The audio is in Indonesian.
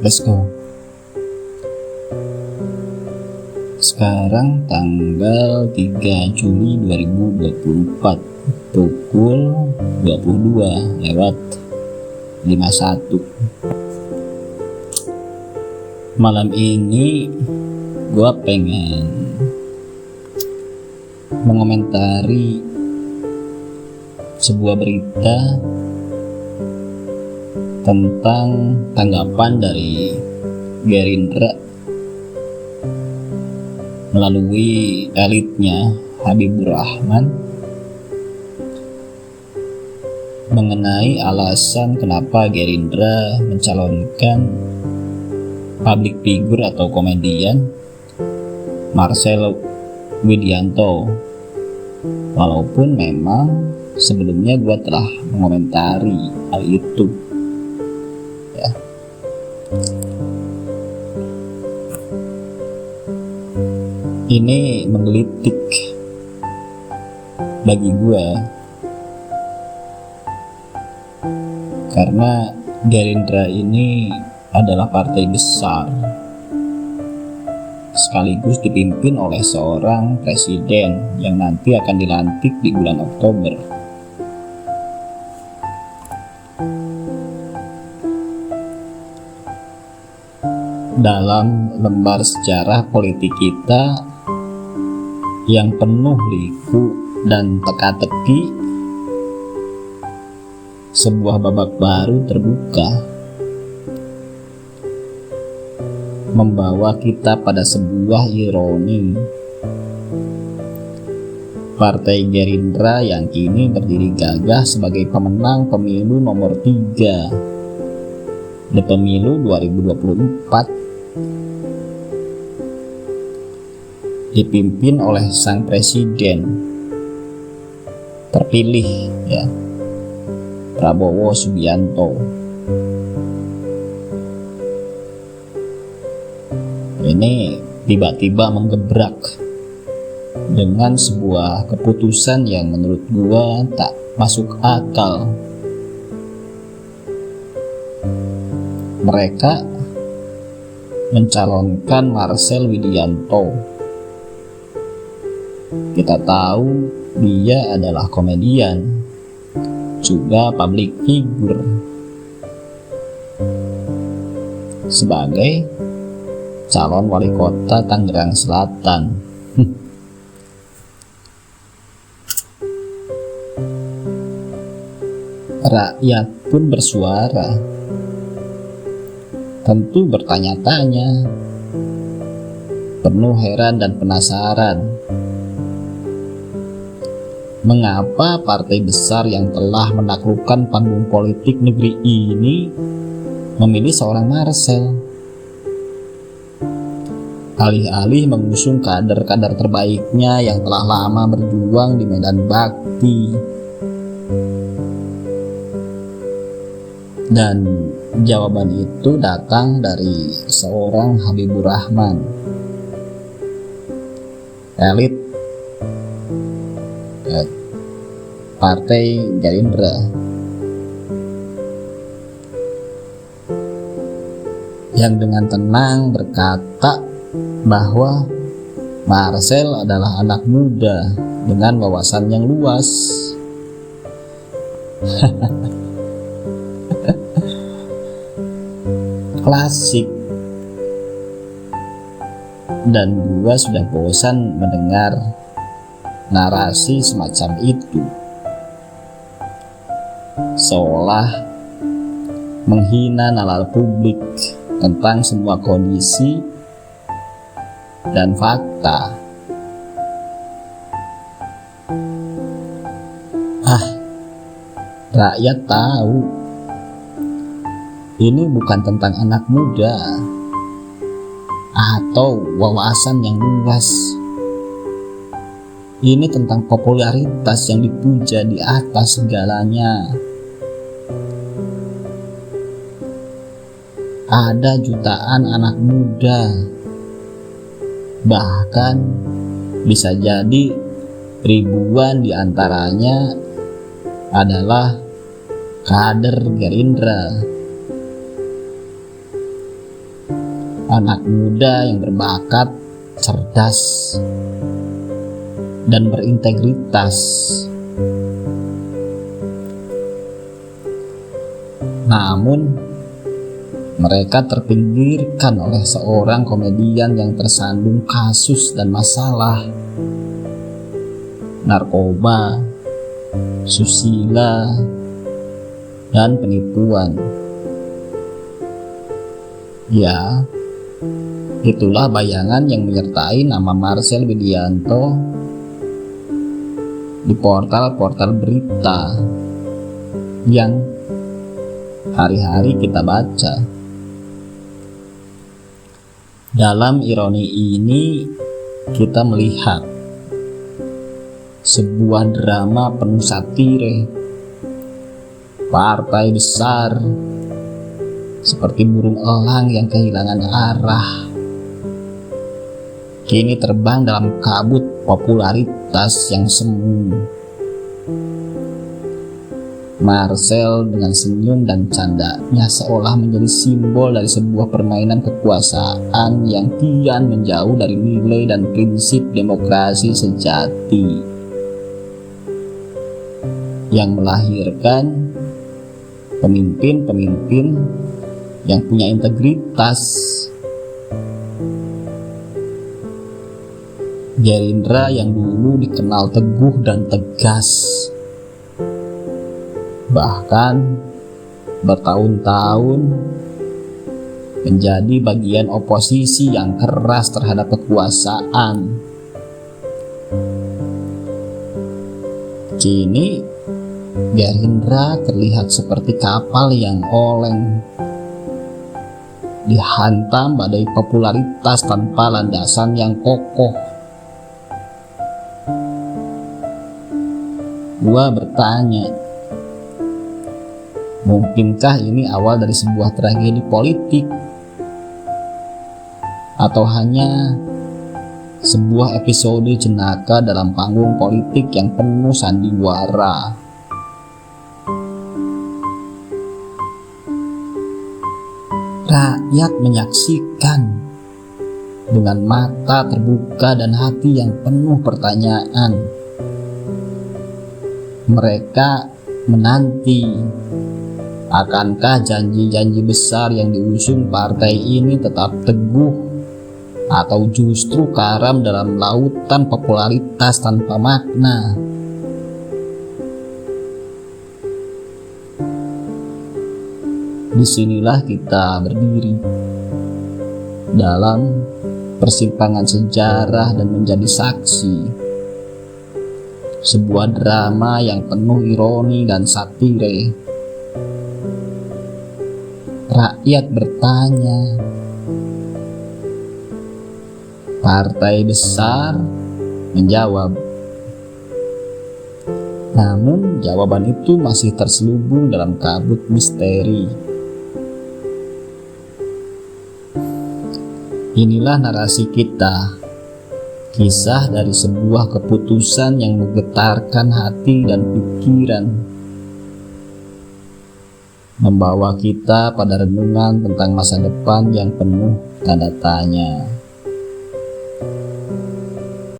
Let's go. Sekarang tanggal 3 Juli 2024 pukul 22:51. Malam ini gua pengen mengomentari sebuah berita tentang tanggapan dari Gerindra melalui elitnya Habibur Rahman mengenai alasan kenapa Gerindra mencalonkan public figure atau komedian Marcel Widianto, walaupun memang sebelumnya gue telah mengomentari hal itu ya. Ini menggelitik bagi gue karena Gerindra ini adalah partai besar sekaligus dipimpin oleh seorang presiden yang nanti akan dilantik di bulan Oktober. Dalam lembar sejarah politik kita yang penuh liku dan teka-teki, sebuah babak baru terbuka, membawa kita pada sebuah ironi. Partai Gerindra yang kini berdiri gagah sebagai pemenang pemilu nomor 3 di pemilu 2024, dipimpin oleh sang presiden terpilih ya, Prabowo Subianto. Ini tiba-tiba menggebrak dengan sebuah keputusan yang menurut gua tak masuk akal. Mereka mencalonkan Marcel Widianto. Kita tahu dia adalah komedian, juga public figure, sebagai calon wali kota Tangerang Selatan. Rakyat pun bersuara, tentu bertanya-tanya, penuh heran dan penasaran. Mengapa partai besar yang telah menaklukkan panggung politik negeri ini memilih seorang Marcel? Alih-alih mengusung kader-kader terbaiknya yang telah lama berjuang di medan bakti. Dan jawaban itu datang dari seorang Habibur Rahman, elit Partai Gerindra, yang dengan tenang berkata bahwa Marcel adalah anak muda dengan wawasan yang luas. Klasik. Dan gua sudah bosan mendengar narasi semacam itu, seolah menghina nalar publik tentang semua kondisi dan fakta. Rakyat tahu ini bukan tentang anak muda atau wawasan yang luas. Ini tentang popularitas yang dipuja di atas segalanya. Ada jutaan anak muda, bahkan bisa jadi ribuan diantaranya adalah kader Gerindra. anak muda yang berbakat, cerdas, dan berintegritas. Namun, mereka terpinggirkan oleh seorang komedian yang tersandung kasus dan masalah narkoba, susila, dan penipuan. Ya, itulah bayangan yang menyertai nama Marcel Widianto di portal-portal berita yang hari-hari kita baca. Dalam ironi ini, kita melihat sebuah drama penuh satire. Partai besar seperti burung elang yang kehilangan arah, kini terbang dalam kabut popularitas yang semu. Marcel dengan senyum dan candanya seolah menjadi simbol dari sebuah permainan kekuasaan yang kian menjauh dari nilai dan prinsip demokrasi sejati, yang melahirkan pemimpin-pemimpin yang punya integritas. Gerindra yang dulu dikenal teguh dan tegas, bahkan bertahun-tahun menjadi bagian oposisi yang keras terhadap kekuasaan, kini Gerindra terlihat seperti kapal yang oleng, dihantam badai popularitas tanpa landasan yang kokoh. Gua bertanya, mungkinkah ini awal dari sebuah tragedi politik? Atau hanya sebuah episode jenaka dalam panggung politik yang penuh sandiwara? Rakyat menyaksikan dengan mata terbuka dan hati yang penuh pertanyaan. Mereka menanti, akankah janji-janji besar yang diusung partai ini tetap teguh, atau justru karam dalam lautan popularitas tanpa makna? Disinilah kita berdiri dalam persimpangan sejarah dan menjadi saksi sebuah drama yang penuh ironi dan satire. Rakyat bertanya, partai besar menjawab. Namun jawaban itu masih terselubung dalam kabut misteri. Inilah narasi kita, kisah dari sebuah keputusan yang menggetarkan hati dan pikiran, membawa kita pada renungan tentang masa depan yang penuh tanda tanya.